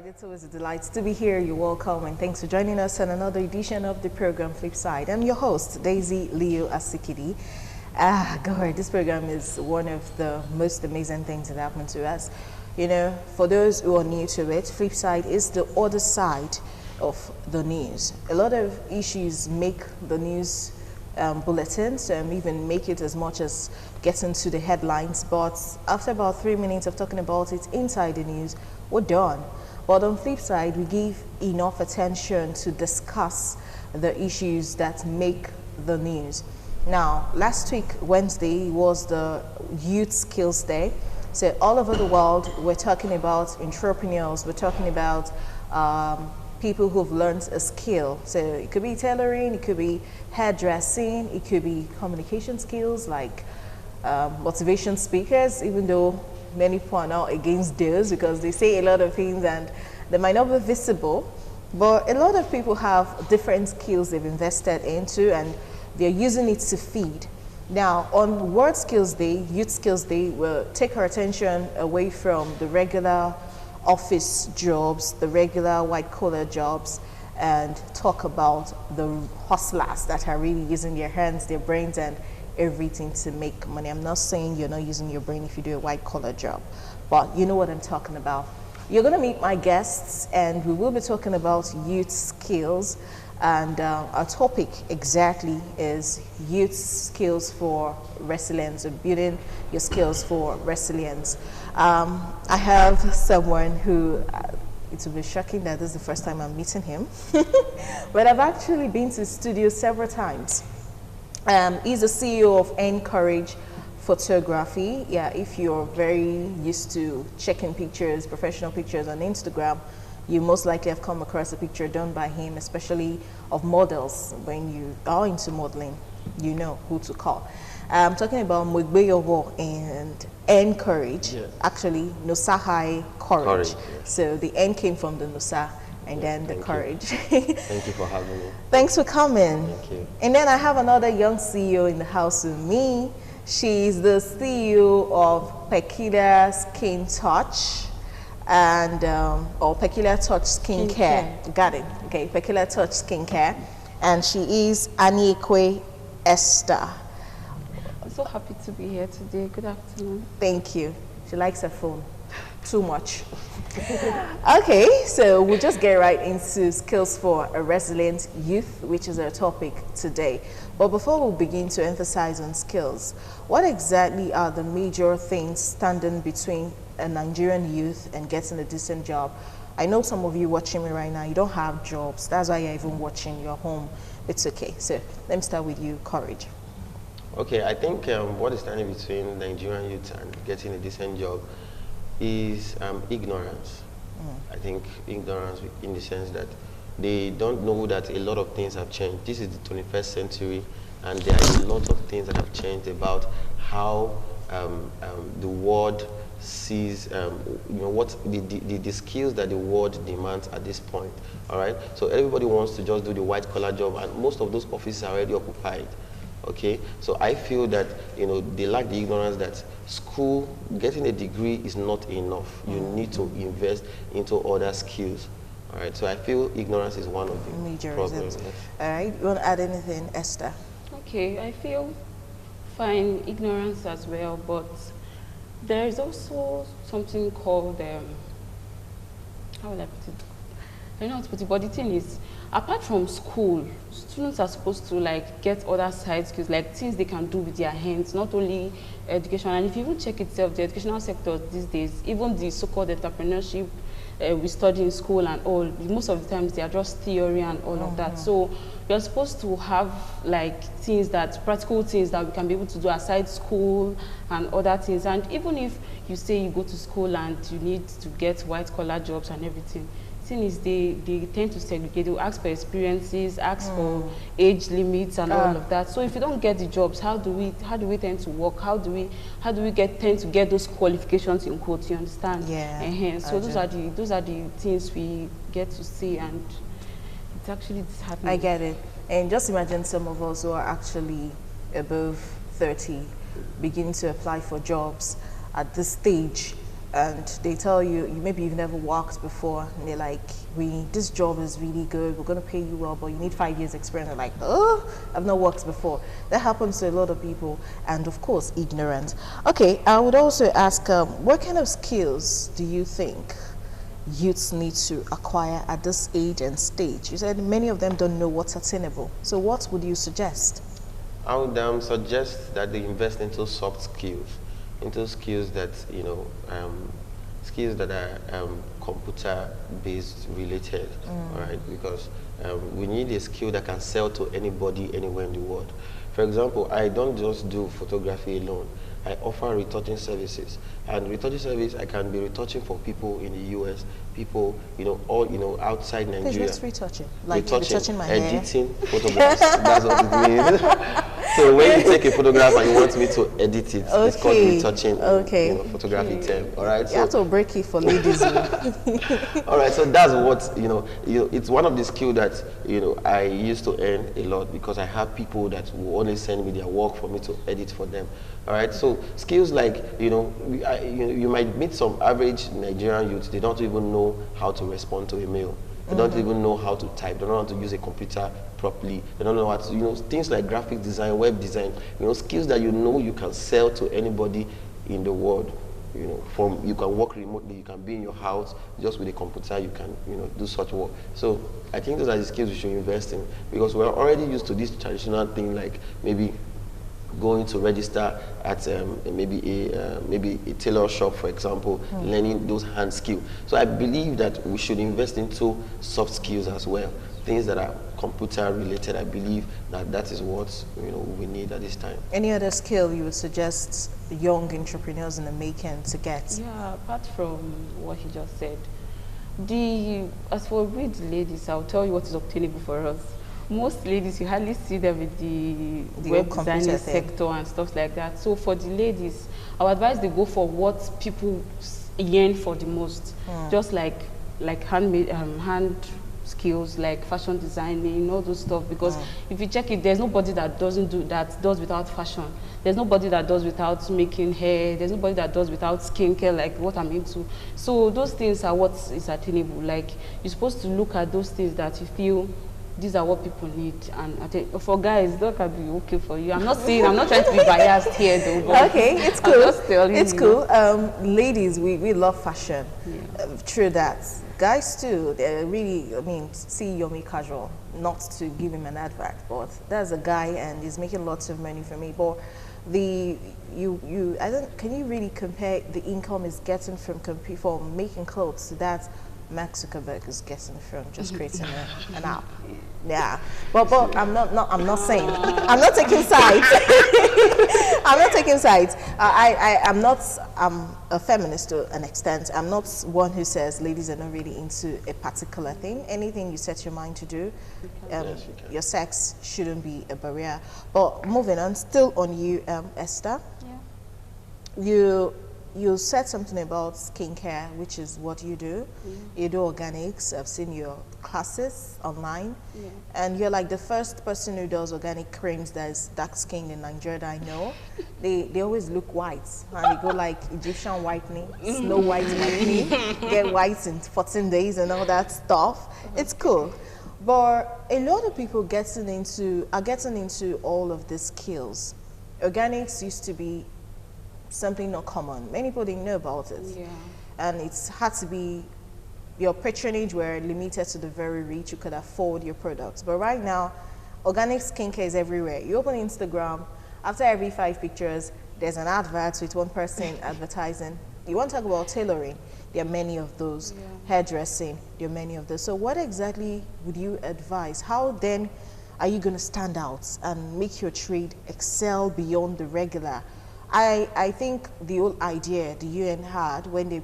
right, it's always a delight to be here. You're welcome, and thanks for joining us on another edition of the program Flipside. I'm your host, Daisy Leo Asikidi. God, this program is one of the most amazing things that happened to us. You know, for those who are new to it, Flipside is the other side of the news. A lot of issues make the news bulletins, even make it as much as getting to the headlines, but after about 3 minutes of talking about it inside the news, we're done. But on flip side, we give enough attention to discuss the issues that make the news. Now, last week, Wednesday, was the Youth Skills Day. So all over the world, we're talking about entrepreneurs, we're talking about people who've learned a skill. So it could be tailoring, it could be hairdressing, it could be communication skills like motivation speakers, even though many people are now against those because they say a lot of things and they might not be visible, but a lot of people have different skills they've invested into and they're using it to feed. Now, on World Skills Day, Youth Skills Day, we'll take our attention away from the regular office jobs, the regular white-collar jobs, and talk about the hustlers that are really using their hands, their brains, and everything to make money. I'm not saying you're not using your brain if you do a white-collar job, but you know what I'm talking about. You're going to meet my guests, and we will be talking about youth skills. And our topic exactly is youth skills for resilience, or building your skills for resilience. I have someone who, it will be shocking that this is the first time I'm meeting him, but I've actually been to the studio several times. He's the CEO of Encourage Photography. Yeah, if you're very used to checking pictures, professional pictures on Instagram, you most likely have come across a picture done by him, especially of models. When you are into modeling, you know who to call. I'm talking about Mugbeyowo and Encourage. Yes. Actually, Nusa High Courage. Yes. So the N came from the Nusa and then the Courage. Thank you for having me. Thanks for coming. Thank you. And then I have another young CEO in the house with me. She's the CEO of Peculiar Skin Touch and or Peculiar Touch Skincare. Got it. Okay, Peculiar Touch Skincare, and she is Aniekwe Esther. I'm so happy to be here today. Good afternoon. Thank you. She likes her phone too much. Okay, so we'll just get right into skills for a resilient youth, which is our topic today. But before we begin to emphasize on skills, what exactly are the major things standing between a Nigerian youth and getting a decent job? I know some of you watching me right now, you don't have jobs. That's why you're even watching. You're home. It's okay. So let me start with you, Courage. Okay, I think what is standing between Nigerian youth and getting a decent job is ignorance. I think ignorance in the sense that they don't know that a lot of things have changed. This is the 21st century, and there are a lot of things that have changed about how the world sees, what the skills that the world demands at this point. All right, so everybody wants to just do the white collar job, and most of those offices are already occupied. Okay, so I feel that they lack the ignorance that school, getting a degree is not enough. You need to invest into other skills. All right, so I feel ignorance is one of the major problems. All right, you want to add anything, Esther? Okay, I feel fine, ignorance as well, but there is also something called, how will I put it? I don't know how to put it, but the thing is, apart from school, students are supposed to get other side skills, like things they can do with their hands, not only education. And if you even check itself, the educational sector these days, even the so-called entrepreneurship we study in school and all, most of the times they are just theory and all of that. So you're supposed to have things that, practical things that we can be able to do aside school and other things. And even if you say you go to school and you need to get white collar jobs and everything, thing is they tend to segregate. They will ask for experiences, ask for age limits and all of that. So if you don't get the jobs, how do we tend to work? How do we tend to get those qualifications in quotes? You understand? Yeah. So those are the things we get to see, and it's actually happening. I get it. And just imagine some of us who are actually above 30 beginning to apply for jobs at this stage. and they tell you, maybe you've never worked before, and they're like, this job is really good, we're going to pay you well, but you need 5 years experience. They're like, oh, I've not worked before. That happens to a lot of people, and of course, ignorance. Okay, I would also ask, what kind of skills do you think youths need to acquire at this age and stage? You said many of them don't know what's attainable. So what would you suggest? I would suggest that they invest into soft skills, into skills that, skills that are computer-based related, all right? Because we need a skill that can sell to anybody, anywhere in the world. For example, I don't just do photography alone. I offer retouching services. And retouching service, I can be retouching for people in the US, people, all, outside Nigeria. Please, what's retouching? Like retouching my editing photographs. That's what it means. So when you take a photograph and you want me to edit it, it's called retouching. Okay. Photography term. All right. You have to break it for ladies. All right. So that's what it's one of the skills that I used to earn a lot, because I have people that will only send me their work for me to edit for them. All right. So skills like you might meet some average Nigerian youths. They don't even know how to respond to a mail. They don't even know how to type. They don't know how to use a computer properly. They don't know how to, things like graphic design, web design, skills that you can sell to anybody in the world. You can work remotely, you can be in your house, just with a computer, you can, do such work. So I think those are the skills we should invest in, because we're already used to this traditional thing, like maybe going to register at maybe a tailor shop, for example, learning those hand skills. So I believe that we should invest into soft skills as well, things that are computer related. I believe that is what we need at this time. Any other skill you would suggest young entrepreneurs in the making to get? Yeah, apart from what he just said, as for we ladies, I'll tell you what is obtainable for us. Most ladies, you hardly see them in the web designing sector and stuff like that. So for the ladies, I would advise they go for what people yearn for the most, just like handmade hand skills, like fashion designing, all those stuff. Because if you check it, there's nobody that does without fashion. There's nobody that does without making hair. There's nobody that does without skincare, like what I'm into. So those things are what is attainable. Like, you're supposed to look at those things that you feel these are what people need, and I think for guys that can be okay for you. I'm not trying to be biased here though. But okay, it's cool. It's cool. Ladies, we love fashion. Yeah. True that. Guys too, they're really, see Yomi Casual, not to give him an advert, but there's a guy and he's making lots of money for me. But can you really compare the income he's getting from making clothes to that Mark Zuckerberg is getting from just creating an app? Yeah, but I'm not saying, I'm not taking sides. I'm not taking sides. I'm a feminist to an extent. I'm not one who says ladies are not really into a particular thing. Anything you set your mind to do, yes, your sex shouldn't be a barrier. But moving on, still on you, Esther. Yeah. You said something about skincare, which is what you do. You do organics. I've seen your classes online. Yeah. And you're like the first person who does organic creams that is dark skinned in Nigeria that I know. They always look white. And they go like Egyptian whitening, Snow White whitening, get white in 14 days and all that stuff. It's cool. But a lot of people are getting into all of these skills. Organics used to be something not common. Many people didn't know about it. Yeah. And it's had to be, your patronage were limited to the very rich who could afford your products. But right now, organic skincare is everywhere. You open Instagram, after every 5 pictures, there's an advert with one person advertising. You want to talk about tailoring, there are many of those. Yeah. Hairdressing, there are many of those. So what exactly would you advise? How then are you going to stand out and make your trade excel beyond the regular? I think the whole idea the UN had when they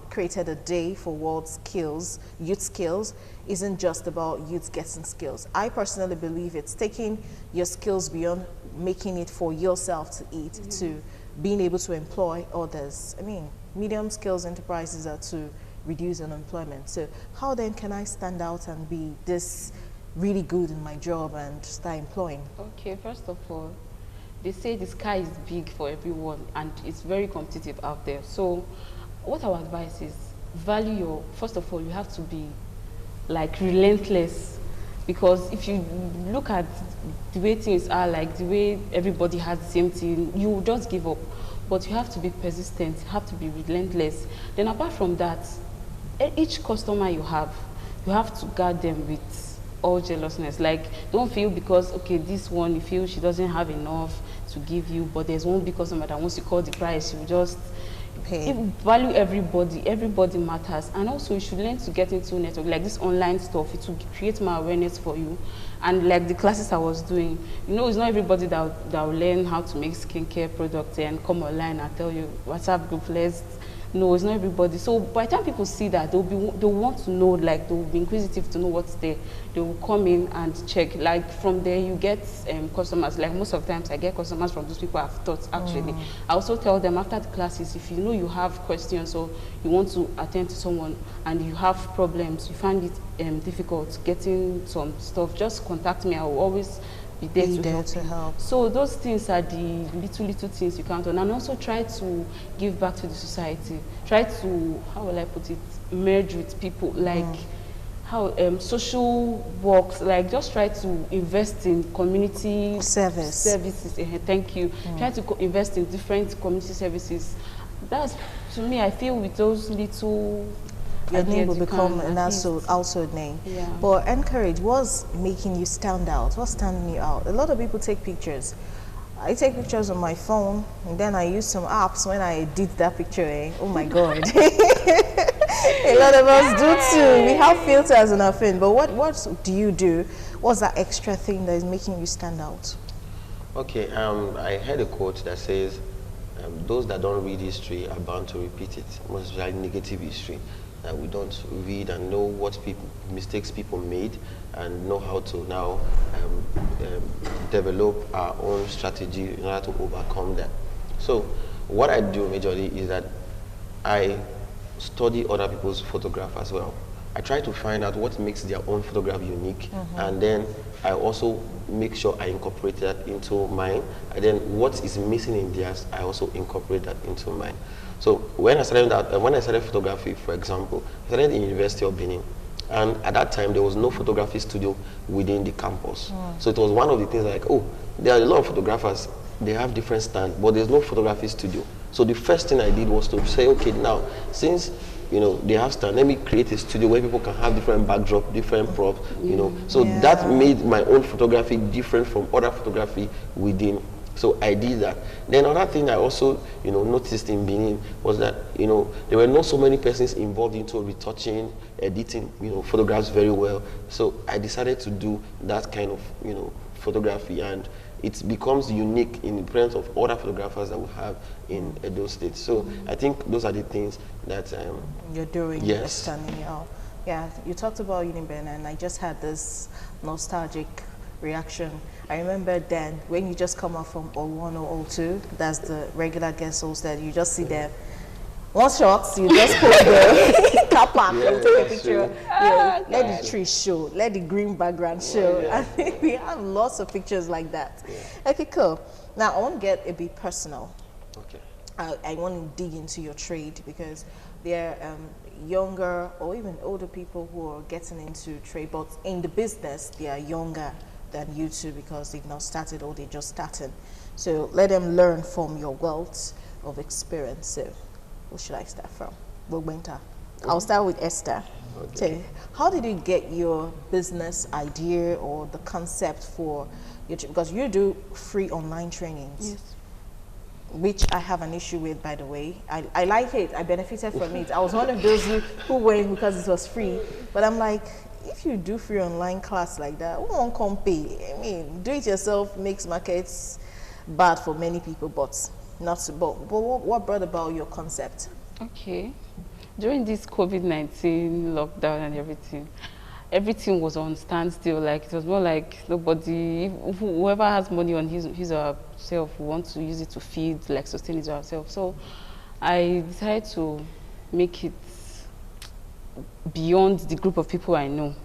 created a day for world skills, youth skills, isn't just about youth getting skills. I personally believe it's taking your skills beyond making it for yourself to eat, to being able to employ others. Medium skills enterprises are to reduce unemployment. So how then can I stand out and be this really good in my job and start employing? Okay, first of all, they say the sky is big for everyone and it's very competitive out there. So what our advice is, value your, first of all, you have to be like relentless, because if you look at the way things are, like the way everybody has the same thing, you will just give up. But you have to be persistent, you have to be relentless. Then apart from that, each customer you have to guard them with all jealousness. Like, don't feel because, okay, this one, you feel she doesn't have enough to give you, but there's one big customer that wants to call the price, you just Pay. value everybody matters. And also you should learn to get into network, like this online stuff. It will create more awareness for you. And like the classes I was doing, you know, it's not everybody that will learn how to make skincare products and come online and tell you WhatsApp group, let's. No, it's not everybody. So by the time people see that, they'll want to know, like they'll be inquisitive to know what's there. They will come in and check. Like from there, you get customers. Like most of the times, I get customers from those people I've taught. Actually, I also tell them after the classes, if you know you have questions or you want to attend to someone and you have problems, you find it difficult getting some stuff, just contact me. I will always be there to help. So those things are the little things you count on, and also try to give back to the society. Try to, how will I put it, merge with people, like how social works, like just try to invest in community services. Thank you. Try to invest in different community services. That's, to me, I feel with those little, your name will become an household name. Yeah. But encourage, what's making you stand out? What's standing you out? A lot of people take pictures. I take pictures on my phone, and then I use some apps when I edit that picture. Oh my God. A lot of us do too. We have filters on our phone. But what do you do? What's that extra thing that is making you stand out? Okay, I heard a quote that says, those that don't read history are bound to repeat it, most especially negative history. That we don't read and know what mistakes people made, and know how to now develop our own strategy in order to overcome that. So what I do majorly is that I study other people's photograph as well. I try to find out what makes their own photograph unique, and then I also make sure I incorporate that into mine, and then what is missing in theirs, I also incorporate that into mine. So when I started photography, for example, I started in the University of Benin, and at that time there was no photography studio within the campus. So it was one of the things like, oh, there are a lot of photographers, they have different stands, but there's no photography studio. So the first thing I did was to say, okay, now since they have stand, let me create a studio where people can have different backdrop, different props, So that made my own photography different from other photography within. So I did that. Then another thing I also, noticed in Benin was that, there were not so many persons involved into retouching, editing, photographs very well. So I decided to do that kind of, photography, and it becomes unique in the presence of other photographers that we have in Edo State. So I think those are the things that you're doing. Yes. Standing out. Yeah, you talked about Uniben, and I just had this nostalgic reaction. I remember then when you just come out from 01 or 02, that's the regular guest host, that you just see them. One shot, you just put the cap on, take a picture. Let the tree show, let the green background show. I think we have lots of pictures like that. Okay, cool. Now I want to get a bit personal. Okay. I want to dig into your trade, because there are younger or even older people who are getting into trade, but in the business they are younger than you two because they've not started or they're just starting. So let them learn from your wealth of experience. So who should I start from? I'll start with Esther. Okay. How did you get your business idea or the concept for your, because you do free online trainings? Yes. Which I have an issue with, by the way. I like it. I benefited from it. I was one of those who went because it was free. But I'm like, if you do free online class like that, who won't come pay? I mean, do it yourself makes markets bad for many people, but not so. But what brought about your concept? Okay. During this COVID-19 lockdown and everything was on standstill. Like, it was more like nobody, whoever has money on his or herself wants to use it to feed, like sustain his or herself. So I decided to make it beyond the group of people I know.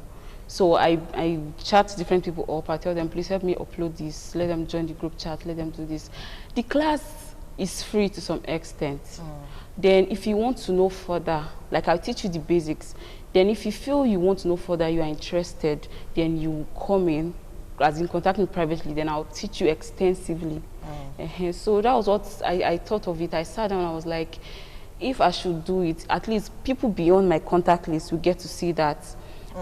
So I chat different people up. I tell them, please help me upload this. Let them join the group chat. Let them do this. The class, it's free to some extent. Then if you want to know further, like I'll teach you the basics. Then if you feel you want to know further, you are interested, then you come in, as in contact me privately, then I'll teach you extensively. So that was what I thought of it. I sat down and I was like, if I should do it, at least people beyond my contact list will get to see that.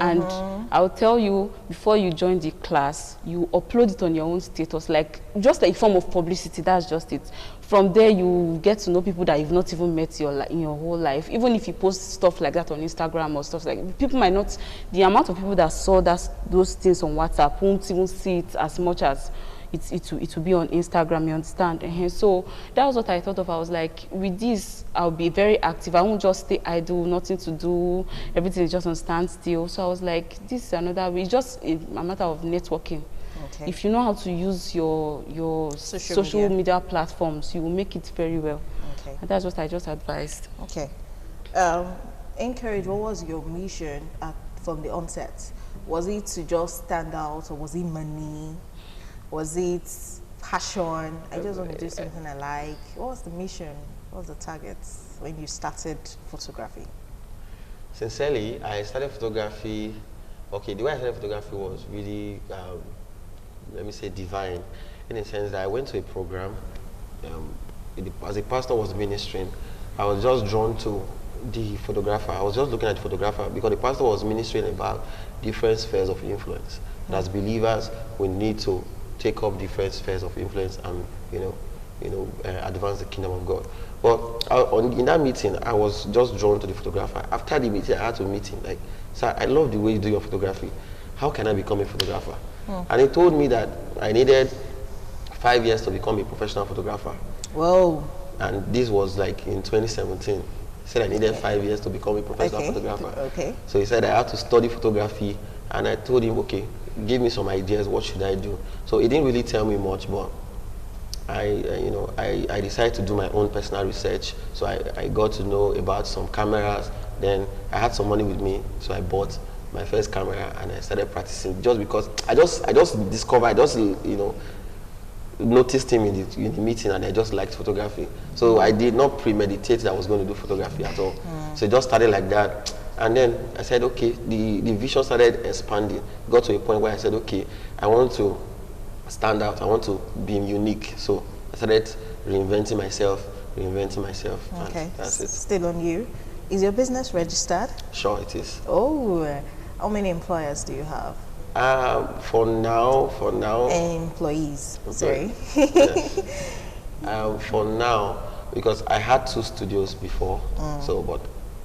And I'll tell you, before you join the class, you upload it on your own status, like just like a form of publicity. That's just it. From there, you get to know people that you've not even met in your whole life. Even if you post stuff like that on Instagram or stuff like that, people might not, the amount of people that saw those things on WhatsApp won't even see it as much as it will be on Instagram, you understand? So that was what I thought of. I was like, with this, I'll be very active. I won't just stay idle, nothing to do, everything is just on standstill. So I was like, this is another way. It's just a matter of networking. Okay. If you know how to use your social media platforms, you will make it very well. Okay. And that's what I just advised. Okay. Encourage, what was your mission from the onset? Was it to just stand out, or was it money? Was it passion? I just want to do something I like. What was the mission? What was the target when you started photography? Sincerely, I started photography. Okay, the way I started photography was really, let me say, divine, in the sense that I went to a program. As a pastor was ministering, I was just drawn to the photographer. I was just looking at the photographer because the pastor was ministering about different spheres of influence. And as believers, we need to take up different spheres of influence and advance the kingdom of God. But in that meeting, I was just drawn to the photographer. After the meeting, I had to meet him. Like, sir, I love the way you do your photography. How can I become a photographer? And he told me that I needed 5 years to become a professional photographer. Whoa! And this was like in 2017. He said I needed 5 years to become a professional photographer. Okay. So he said I had to study photography, and I told him, okay, give me some ideas, what should I do? So he didn't really tell me much, but I decided to do my own personal research. So I got to know about some cameras. Then I had some money with me, so I bought my first camera and I started practicing. Just because I just discovered, noticed him in the meeting, and I just liked photography. So I did not premeditate that I was going to do photography at all. So it just started like that. And then I said, okay, the vision started expanding. Got to a point where I said, okay, I want to stand out. I want to be unique. So I started reinventing myself. Okay, that's it. Still on you. Is your business registered? Sure, it is. Oh, how many employers do you have? For now. Employees, sorry. Yes. For now, because I had 2 studios before, but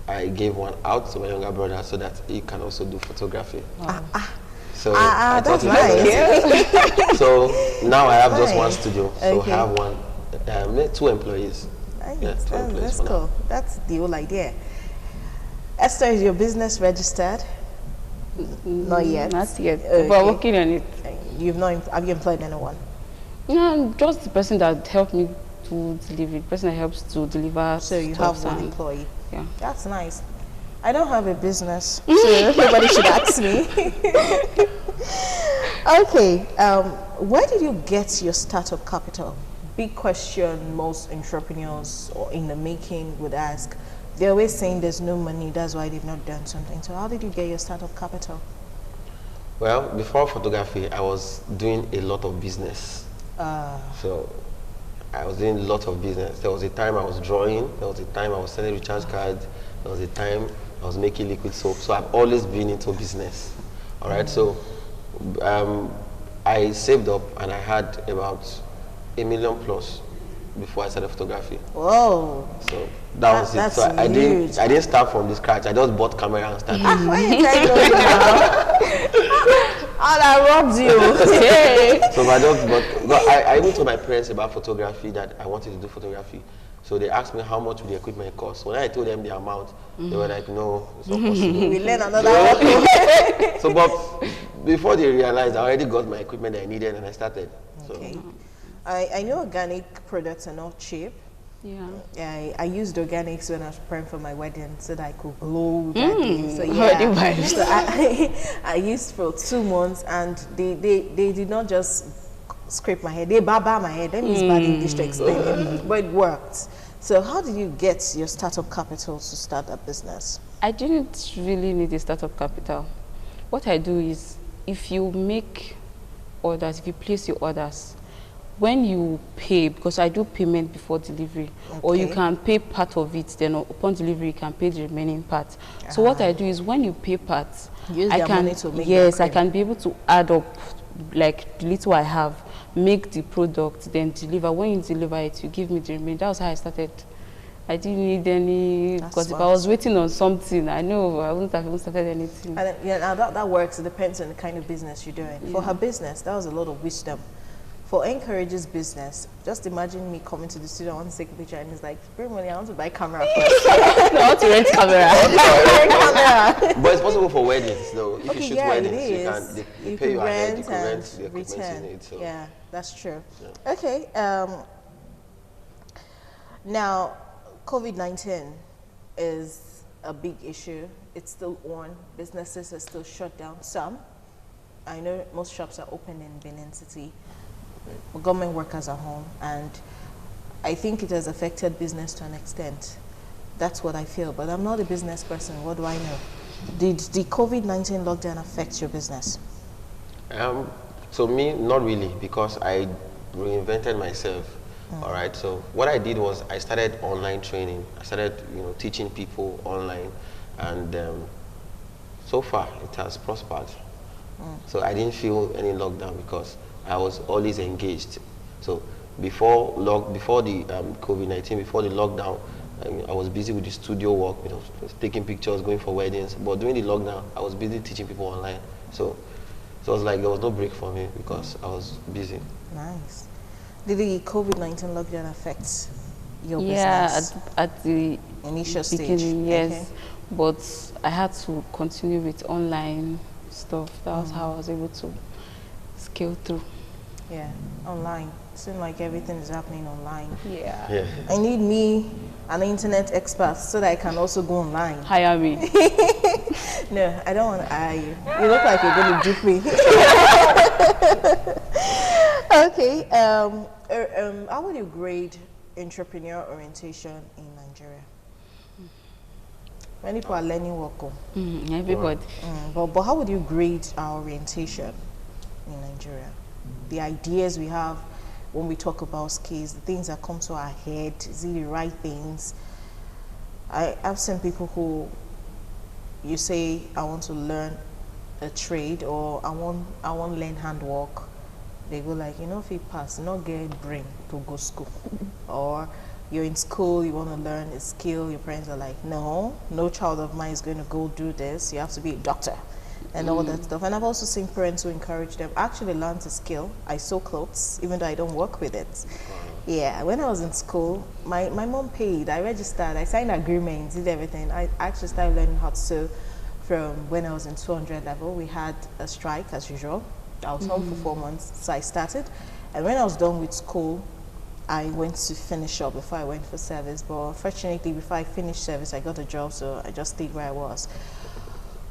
I gave one out to my younger brother so that he can also do photography. So I thought that's nice. So now I have just 1 studio. So I have 2 employees. Nice. Yeah, 2 employees. That's cool. Now. That's the whole idea. Esther, is your business registered? Not yet. Not yet. Okay. But working on it. Have you employed anyone? No, just the person that helped me to deliver. The person that helps to deliver. So you have 1 employee. Yeah. That's nice. I don't have a business, so nobody should ask me. Okay. Where did you get your startup capital? Big question most entrepreneurs or in the making would ask. They're always saying there's no money, that's why they've not done something. So how did you get your startup capital? Well, before photography, I was doing a lot of business. So I was doing a lot of business. There was a time I was drawing. There was a time I was selling recharge cards. There was a time I was making liquid soap. So I've always been into business. All right. So I saved up and I had about $1 million plus before I started photography. Whoa! So that was it. So I didn't start from the scratch. I just bought camera and started. Why are you trying to I robbed you. So I just bought. I even told my parents about photography, that I wanted to do photography. So they asked me how much would the equipment cost. When I told them the amount, they were like, "No, it's not possible." We learn another. So, but before they realized, I already got my equipment that I needed, and I started. Okay. I know organic products are not cheap. Yeah. I used organics when I was preparing for my wedding so that I could glow that day. So yeah. So I used for 2 months, and they did not just scrape my head. They baba my head. That means bad English to explain it, but it worked. So how did you get your startup capital to start that business? I didn't really need a startup capital. What I do is, if you make orders, if you place your orders, when you pay, because I do payment before delivery, or you can pay part of it, then upon delivery you can pay the remaining part. So what I do is, when you pay parts, I can, yes, I can be able to add up like the little I have, make the product, then deliver. When you deliver it, you give me the remaining. That was how I started. I didn't need any, because if I was waiting on something, I know I wouldn't have even started anything. And then, yeah, now that works. It depends on the kind of business you're doing. For her business, that was a lot of wisdom. For Encourage's business, just imagine me coming to the studio, I want to take a picture, and it's like, bring money, I want to buy camera first. I want to rent camera. But it's possible for weddings, though. If you shoot weddings, you pay can you ahead, you can and rent the equipment return. in it. So. Yeah, that's true. Yeah. Okay. Now, COVID-19 is a big issue. It's still on. Businesses are still shut down. Some. I know most shops are open in Benin City. Government workers are home, and I think it has affected business to an extent. That's what I feel, but I'm not a business person. What do I know? Did the COVID-19 lockdown affect your business? So me, not really, because I reinvented myself. All right. So what I did was I started online training. I started, teaching people online, and so far it has prospered. So I didn't feel any lockdown because I was always engaged. So before the COVID-19, before the lockdown, I was busy with the studio work, taking pictures, going for weddings. But during the lockdown, I was busy teaching people online. So it was like there was no break for me because I was busy. Nice. Did the COVID-19 lockdown affect your business? Yeah, at the initial beginning, stage. yes. Okay. But I had to continue with online stuff. That was how I was able to scale through. Yeah, online. Seems like everything is happening online. Yeah. I need me an internet expert so that I can also go online. Hire me. No, I don't want to hire you. You look like you're going to dupe me. Okay. How would you grade entrepreneur orientation in Nigeria? Many people are learning work. Everybody. But how would you grade our orientation in Nigeria? The ideas we have when we talk about skills, the things that come to our head, is it the right things? I've seen people who, you say, I want to learn a trade, or I want to learn handwork. They go like, if you pass, not get brain to go school. Or you're in school, you want to learn a skill, your parents are like, no child of mine is going to go do this, you have to be a doctor. And all that stuff. And I've also seen parents who encourage them. I actually learned a skill. I sew clothes, even though I don't work with it. Yeah, when I was in school, my mom paid. I registered. I signed agreements, did everything. I actually started learning how to sew from when I was in 200 level. We had a strike, as usual. I was home for 4 months, so I started. And when I was done with school, I went to finish up before I went for service. But fortunately, before I finished service, I got a job, so I just stayed where I was.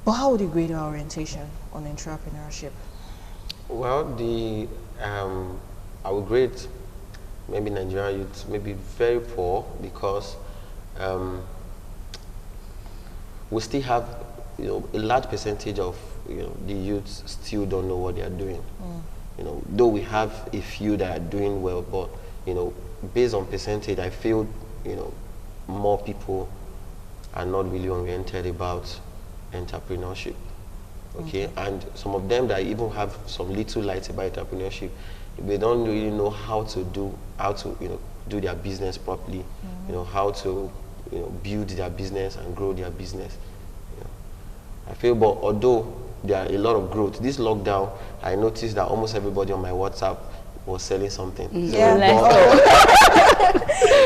But how would you grade our orientation on entrepreneurship? Well, I would grade maybe Nigerian youth maybe very poor because we still have a large percentage of the youths still don't know what they are doing. Though we have a few that are doing well, but based on percentage, I feel more people are not really oriented about entrepreneurship. Okay, and some of them that even have some little light about entrepreneurship, they don't really know how to do their business properly. How to build their business and grow their business. I feel, but although there are a lot of growth, this lockdown, I noticed that almost everybody on my WhatsApp was selling something. Yeah,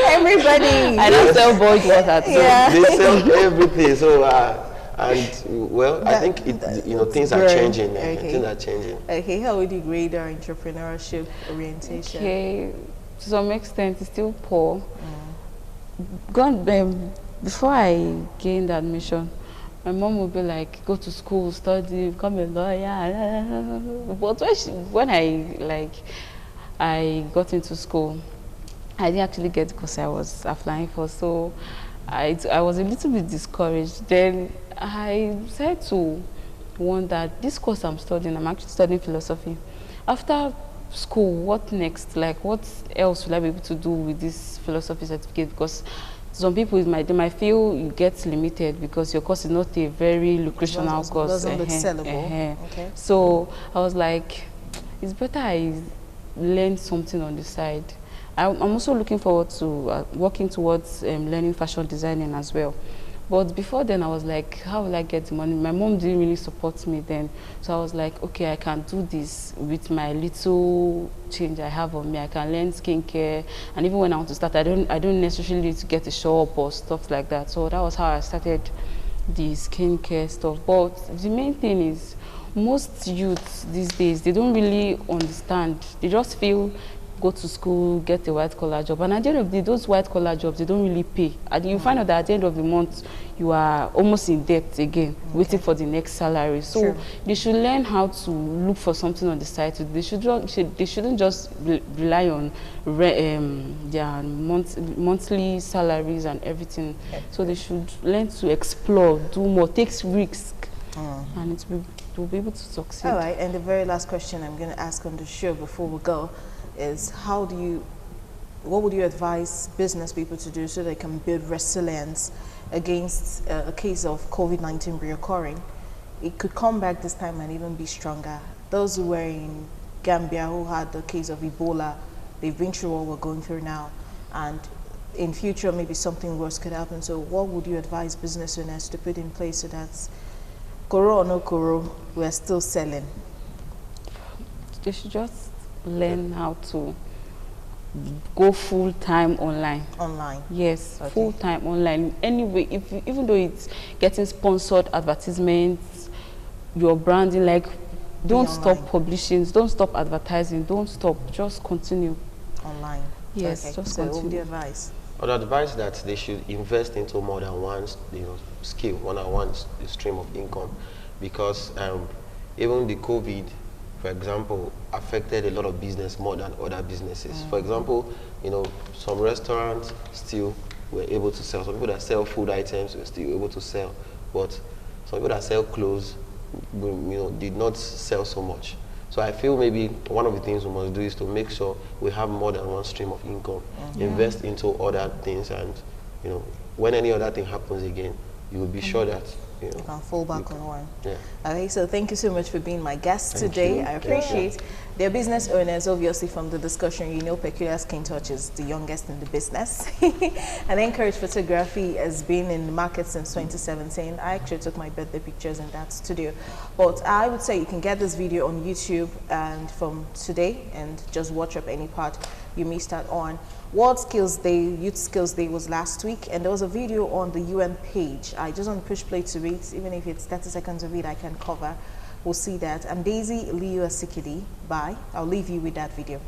everybody. I don't sell boiled water too. Yeah. They sell everything. So and well, I think things are changing. Okay. Things are changing. Okay, how would you grade our entrepreneurship orientation? Okay, to some extent, it's still poor. Before I gained admission, my mom would be like, go to school, study, become a lawyer. But when I I got into school. I didn't actually get the course I was applying for, so I was a little bit discouraged. Then I decided to wonder, this course I'm studying, I'm actually studying philosophy. After school, what next? Like, what else will I be able to do with this philosophy certificate? Because some people they might feel you get limited because your course is not a very lucrational course. Doesn't look sellable. Okay. So I was like, it's better I learn something on the side. I'm also looking forward to working towards learning fashion designing as well. But before then, I was like, how will I get the money? My mom didn't really support me then. So I was like, okay, I can do this with my little change I have on me. I can learn skincare. And even when I want to start, I don't necessarily need to get a shop or stuff like that. So that was how I started the skincare stuff. But the main thing is, most youths these days, they don't really understand. They just feel go to school, get a white-collar job. And at the end of the day, those white-collar jobs, they don't really pay. And you find out that at the end of the month, you are almost in debt again, waiting for the next salary. So they should learn how to look for something on the side. They shouldn't just rely on their monthly salaries and everything. So they should learn to explore, do more, take risks, and we'll be able to succeed. All right, and the very last question I'm going to ask on the show before we go is, what would you advise business people to do so they can build resilience against a case of COVID-19 reoccurring? It could come back this time and even be stronger. Those who were in Gambia who had the case of Ebola, they've been through what we're going through now, and in future maybe something worse could happen. So what would you advise business owners to put in place so that Koro or no Koro, we're still selling? They should just learn how to go full-time online. Yes, okay. Full-time online. Anyway, even though it's getting sponsored advertisements, your branding, like, don't stop publishing, don't stop advertising, don't stop, just continue. Online. Yes, okay. just so continue. What would you advise? I'd advise that they should invest into more than one, skill, one stream of income, because even the COVID, for example, affected a lot of business more than other businesses. For example, some restaurants still were able to sell. Some people that sell food items were still able to sell, but some people that sell clothes, did not sell so much. So I feel maybe one of the things we must do is to make sure we have more than one stream of income, invest into other things, and when any other thing happens again, you will be sure that you can fall back on one. Yeah. Okay, so thank you so much for being my guest Thank today. you. I appreciate They're business owners. Obviously, from the discussion, Peculiar Skin Touch is the youngest in the business. And Encourage Photography has been in the market since 2017. I actually took my birthday pictures in that studio. But I would say you can get this video on YouTube and from today and just watch up any part you missed out on. World Skills Day, Youth Skills Day was last week, and there was a video on the UN page. I just want to push play to it, even if it's 30 seconds of it I can cover. We'll see that. I'm Daisy Leo Asikidi. Bye. I'll leave you with that video.